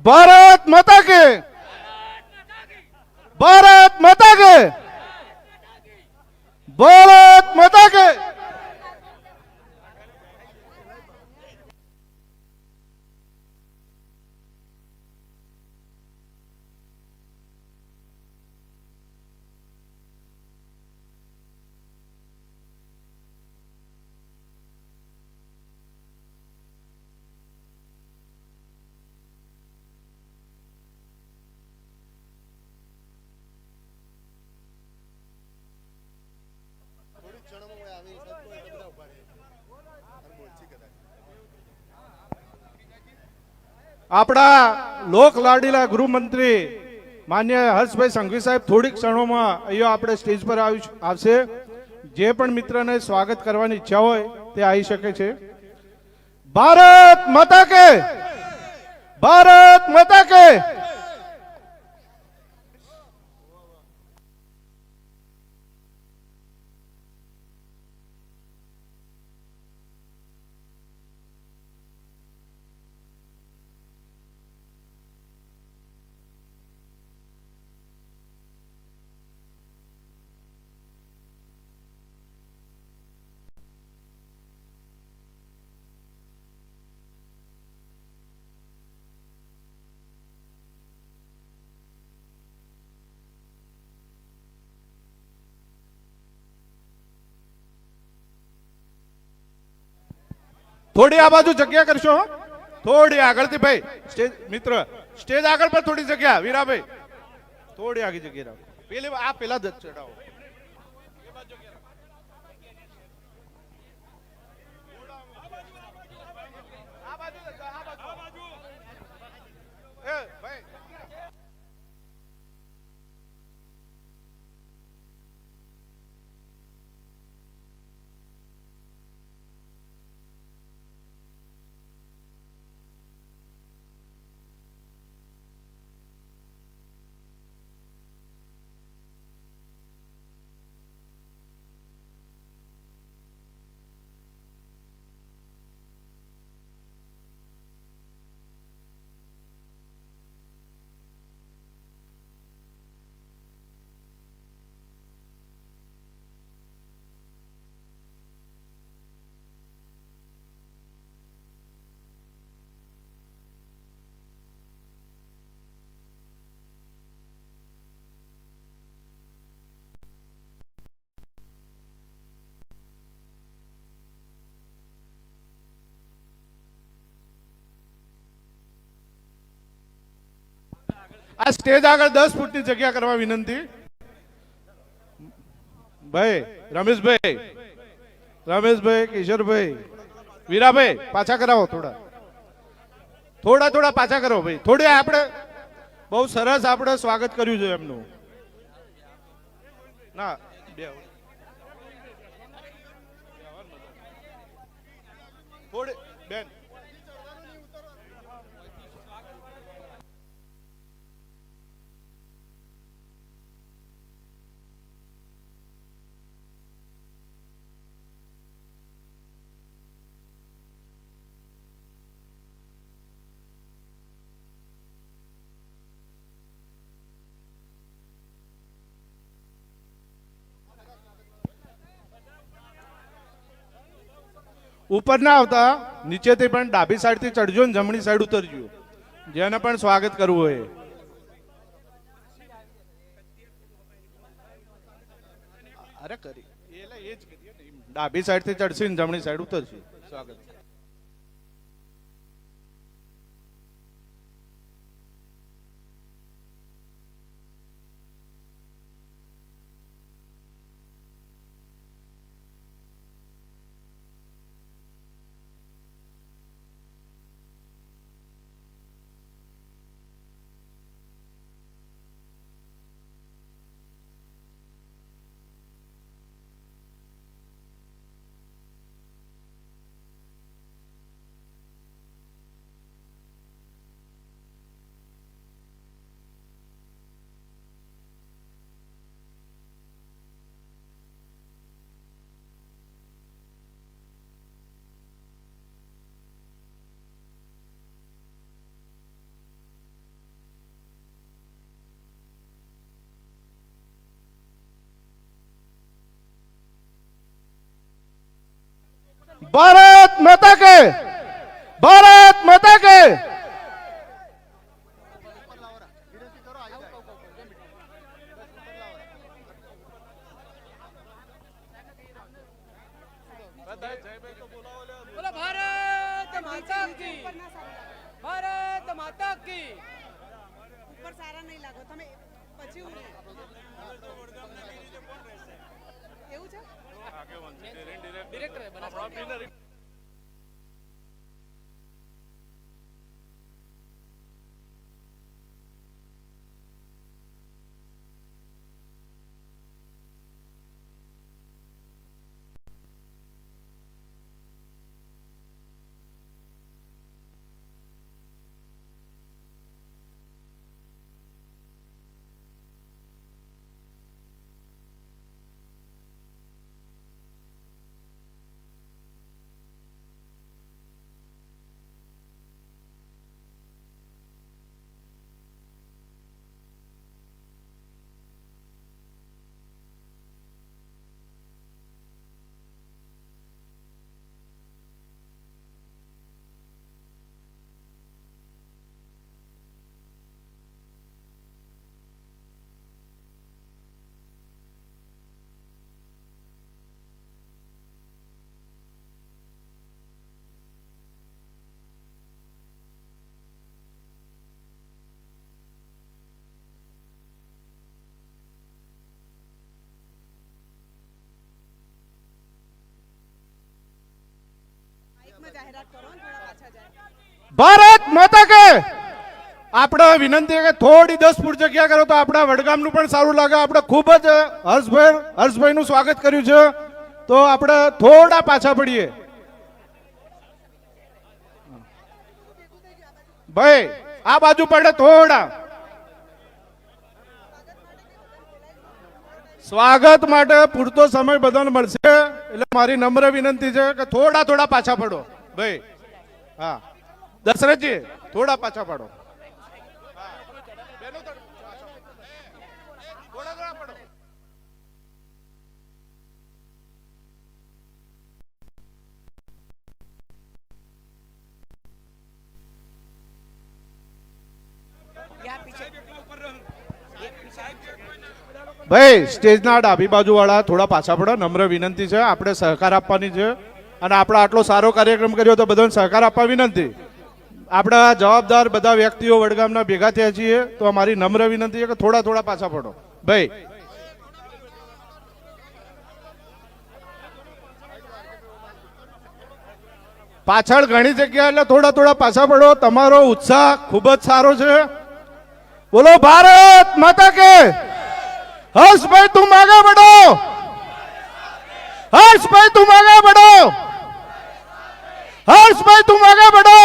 भारत माता के, भारत माता के, भारत माता के। આપણા લોક લાડીલા ગૃહમંત્રી માન્ય હર્ષભાઈ સંઘવી સાહેબ થોડીક ક્ષણોમાં અહીંયા આપણે સ્ટેજ પર આવશે. જે પણ મિત્રને સ્વાગત કરવાની ઈચ્છા હોય તે આવી શકે છે. ભારત માતા કે, ભારત માતા કે. થોડી આ બાજુ જગ્યા કરશો, થોડી આગળથી ભાઈ સ્ટેજ મિત્ર સ્ટેજ આગળ પર થોડી જગ્યા. વીરાભાઈ થોડી આગળ જગ્યા રાખો. પેલી આ પેલા જ ચડાવો. આ સ્ટેજ આગળ 10 ફૂટની જગ્યા કરવા વિનંતી. ભાઈ રમેશભાઈ, રમેશભાઈ, કિશોરભાઈ, વીરાભાઈ પાછા કરાવો. થોડા થોડા થોડા પાછા કરો ભાઈ. થોડી આપણે બહુ સરસ આપણે સ્વાગત કર્યું છે એમનું. ના થોડી બેન ઉપર ના આવતા, નીચેથી પણ ડાબી સાઈડ થી ચડજો ને જમણી સાઈડ ઉતરજો, જેને પણ સ્વાગત કરવું હોય. અરે કરી એટલે એ જ કરીએ ને, ડાબી સાઈડ થી ચડશે ને જમણી સાઈડ ઉતરશે. સ્વાગત. भारत माता के, भारत माता के। बोलो भारत माता की, भारत माता की। ઉપર સારા નહીં લાગો તમે પછી એવું છે ડિરેક્ટર હે બનાસકાંઠા। માઇકમાં જાહેરાત કરો ને થોડા પાછા જાય ભારત માતા કે। આપણે વિનંતી કે થોડી 10 ફૂટ જગ્યા કરો તો આપણા વડગામનું પણ સારું લાગે। આપણે ખૂબ જ હર્ષભાઈનું સ્વાગત કર્યું છે, તો આપણે થોડા પાછા પડીએ। ભાઈ આ બાજુ પડે થોડા। સ્વાગત માટે પૂરતો સમય બધાને મળશે, એટલે મારી નમ્ર વિનંતી છે કે થોડા થોડા પાછા પડો ભાઈ। હા દશરથજી થોડા પાછા પાડો। यहाँ पीछे ભાઈ સ્ટેજના ડાબી બાજુ વાળા થોડા પાછા પડો, નમ્ર વિનંતી છે। આપણે સહકાર આપવાની છે, અને આપણે આટલો સારો કાર્યક્રમ કર્યો તો બધાને સહકાર આપવા વિનંતી। આપણા જવાબદાર બધા વ્યક્તિઓ વડગામના ભેગા થયા છીએ, તો અમારી નમ્ર વિનંતી છે કે થોડા થોડા પાછા પડો ભાઈ। પાછળ ઘણી જગ્યા એટલે થોડા થોડા પાછા પડો। તમારો ઉત્સાહ ખૂબ જ સારો છે। બોલો ભારત માતા કે। हर्ष भाई तुम आगे बढ़ो, हर्ष भाई तुम आगे बढ़ो, हर्ष भाई तुम आगे बढ़ो।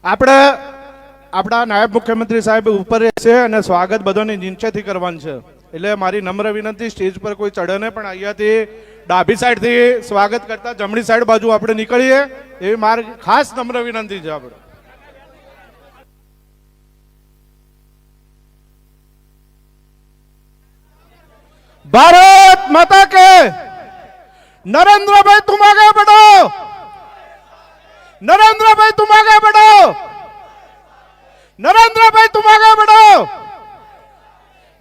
આપણે આપણા નાયબ મુખ્યમંત્રી સાહેબ ઉપર રહેશે અને સ્વાગત બધાને નીચેથી કરવાનું છે, એટલે મારી નમ્ર વિનંતી સ્ટેજ પર કોઈ ચડે નહીં, પણ અહીંયાથી ડાબી સાઈડથી સ્વાગત કરતા જમણી સાઈડ બાજુ આપણે નીકળીએ એવી મારી ખાસ નમ્ર વિનંતી છે। આપણે भारत माता के। नरेंद्र भाई तुम आगे बढ़ो, नरेंद्र भाई तुम आगे बढ़ो, नरेंद्र भाई तुम आगे बढ़ो।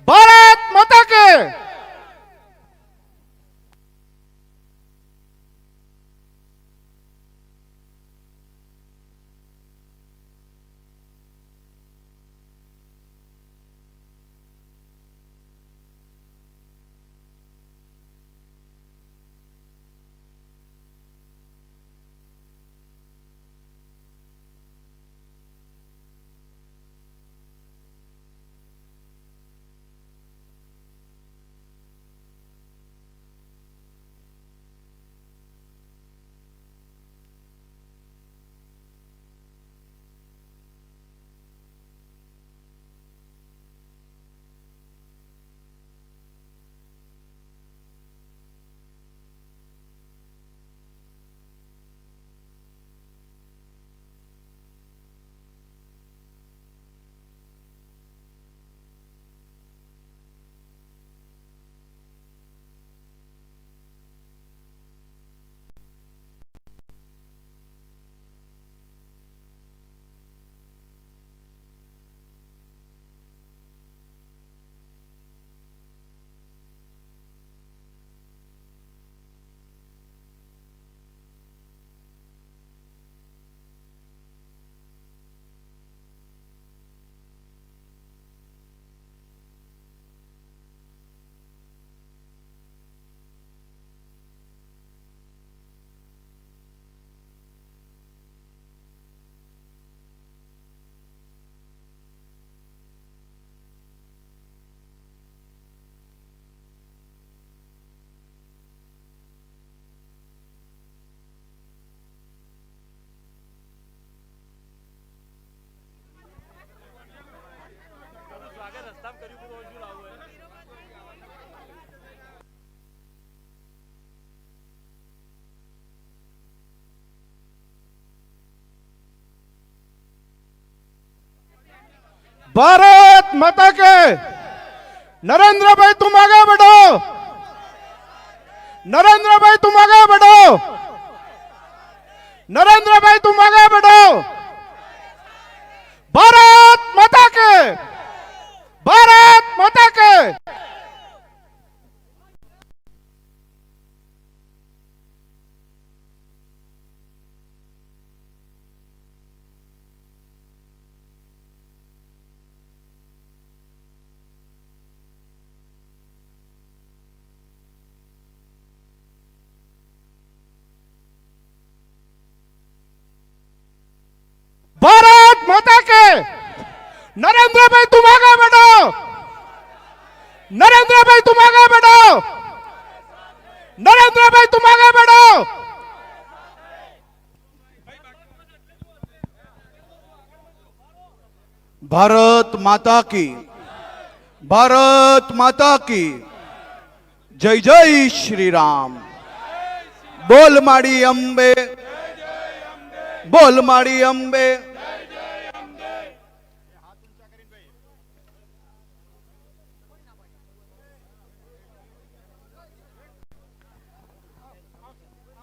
भारत माता के। भारत माता के। नरेंद्र भाई तुम आगे बढ़ो, नरेंद्र भाई तुम आगे बढ़ो, नरेंद्र भाई तुम आगे बढ़ो। भारत माता के, भारत माता के। भारत माता के। नरेंद्र भाई तुम आगे बढ़ो, नरेंद्र भाई तुम आगे बढ़ो, नरेंद्र भाई तुम आगे बढ़ो। भारत माता की, भारत माता की जय जय श्री राम। बोल माड़ी अंबे, बोल माड़ी अंबे।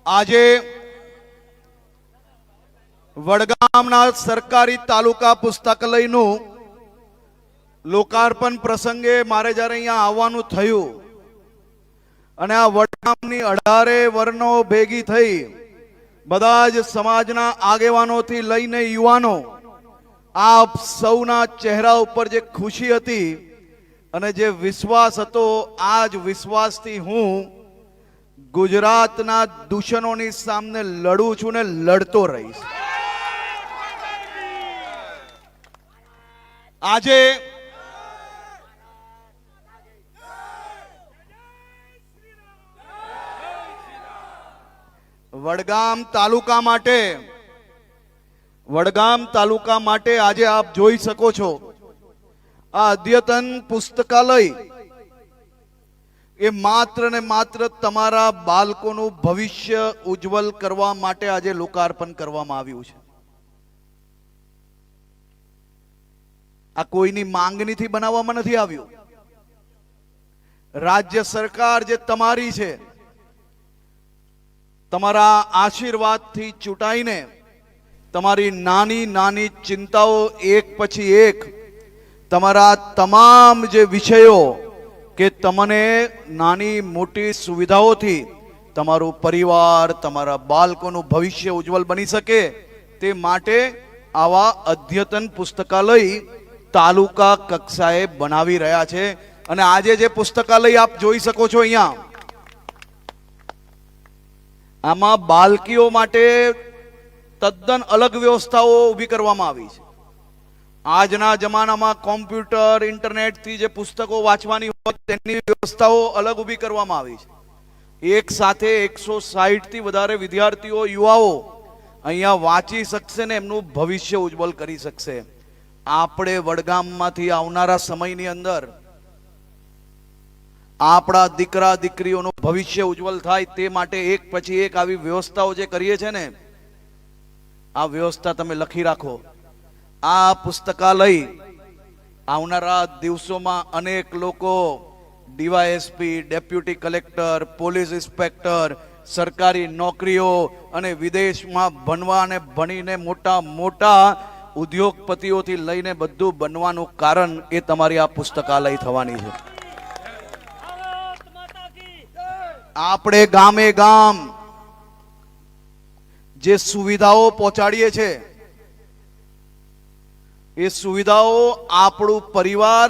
આજે વડગામના સરકારી તાલુકા પુસ્તકાલયનું લોકાર્પણ પ્રસંગે મારે જ્યારે અહીંયા આવવાનું થયું અને આ વડગામની 18 વર્ણો ભેગી થઈ, બધા જ સમાજના આગેવાનોથી લઈને યુવાનો, આપ સૌના ચહેરા ઉપર જે ખુશી હતી અને જે વિશ્વાસ હતો, આ જ વિશ્વાસથી હું ગુજરાતના દૂષણોની સામે લડું છું ને લડતો રહીશ. આજે વડગામ તાલુકા માટે આજે આપ જોઈ શકો છો, આ અદ્યતન પુસ્તકાલય એ માત્ર ને માત્ર તમારા બાળકોનું ભવિષ્ય ઉજ્જવલ કરવા માટે આજે લોકાર્પણ કરવામાં આવ્યું છે. આ કોઈની માંગણીથી બનાવવામાં નથી આવ્યું. રાજ્ય સરકાર જે તમારી છે, તમારા આશીર્વાદથી ચૂંટાઈને તમારી નાની નાની ચિંતાઓ એક પછી એક, તમારા તમામ જે વિષયો કે તમને નાની મોટી સુવિધાઓથી તમારું પરિવાર, તમારા બાળકોનું ભવિષ્ય ઉજ્જવલ બની શકે તે માટે આવા અદ્યતન પુસ્તકાલય તાલુકા કક્ષાએ બનાવી રહ્યા છે. અને આજે જે પુસ્તકાલય આપ જોઈ શકો છો અહીંયા, આમાં બાળકીઓ માટે તદ્દન અલગ વ્યવસ્થાઓ ઊભી કરવામાં આવી છે. આજના જમાનામાં કોમ્પ્યુટર, ઇન્ટરનેટથી જે પુસ્તકો વાંચવાની હોય તેની વ્યવસ્થાઓ અલગ ઊભી કરવામાં આવી છે. એક સાથે 160 થી વધારે વિદ્યાર્થીઓ, યુવાઓ અહીંયા વાંચી શકશે ને એમનું ભવિષ્ય ઉજ્જવલ કરી શકશે. આપણે વડગામમાંથી આવનારા સમયની અંદર આપણા દીકરા દીકરીઓનું ભવિષ્ય ઉજ્જવલ થાય તે માટે એક પછી એક આવી વ્યવસ્થાઓ જે કરીએ છે ને, આ વ્યવસ્થા તમે લખી રાખો. આ પુસ્તકાલય આવનારા દિવસોમાં અનેક લોકો DYSP, deputy collector, police inspector, સરકારી નોકરીઓ અને વિદેશમાં ભણવા અને ભણીને મોટા મોટા ઉદ્યોગપતિઓથી લઈને બધું બનવાનું કારણ એ તમારી આ પુસ્તકાલય થવાની છે. આપણે ગામે ગામ જે સુવિધાઓ પહોંચાડીએ છે, એ સુવિધાઓ આપણું પરિવાર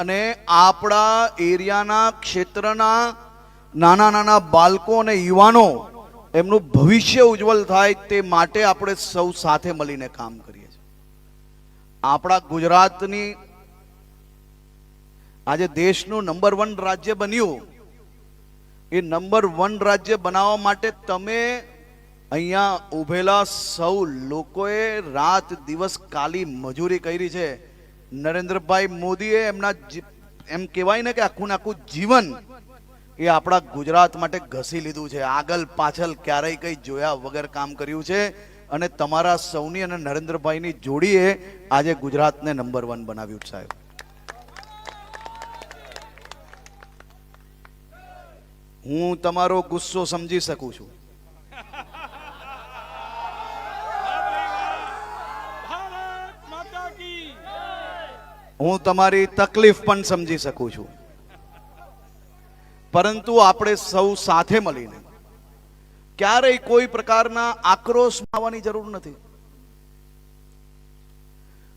અને આપણા એરિયાના ક્ષેત્રના નાના નાના બાળકો અને યુવાનો એમનું ભવિષ્ય ઉજ્જવલ થાય તે માટે આપણે સૌ સાથે મળીને કામ કરીએ છીએ. આપણા ગુજરાતની આજે દેશનું નંબર 1 રાજ્ય બન્યું. એ નંબર 1 રાજ્ય બનાવવા માટે તમે અહીંયા ઉભેલા સૌ લોકોએ રાત દિવસ કાલી મજૂરી કરી છે. નરેન્દ્રભાઈ મોદીએ એમના એમ કહેવાય ને કે આખું જીવન એ આપણા ગુજરાત માટે ઘસી લીધું છે. આગળ પાછળ ક્યારેય કંઈ જોયા વગર કામ કર્યું છે. અને તમારા સૌની અને નરેન્દ્રભાઈની જોડીએ આજે ગુજરાતને નંબર 1 બનાવ્યું છે સાહેબ. હું તમારો ગુસ્સો સમજી શકું છું. ભારત માતા કી હું તમારી તકલીફ પણ સમજી શકું છું. પરંતુ આપણે સૌ સાથે મળીને ક્યારેય કોઈ પ્રકારના આક્રોશમાં આવવાની જરૂર નથી.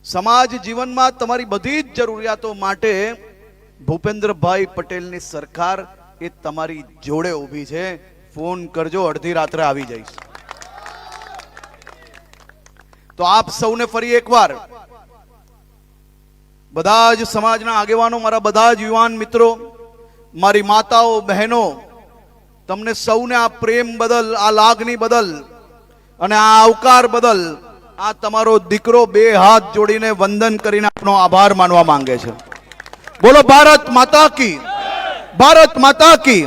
સમાજ જીવનમાં તમારી બધી જ જરૂરિયાતો માટે ભૂપેન્દ્રભાઈ પટેલની સરકાર એ તમારી જોડે ઊભી છે. ફોન કરજો, અડધી રાત્રે આવી જઈશ. તો આપ સૌને ફરી એકવાર બધા જ સમાજના આગેવાનો, મારા બધા જ યુવાન મિત્રો, મારી માતાઓ, બહેનો, તમને સૌને આ પ્રેમ બદલ, આ લાગણી બદલ અને આ આવકાર બદલ આ તમારો દીકરો 2 હાથ જોડીને વંદન કરીને આપનો આભાર માનવા માંગે છે. બોલો ભારત માતા કી, ભારત માતા કી.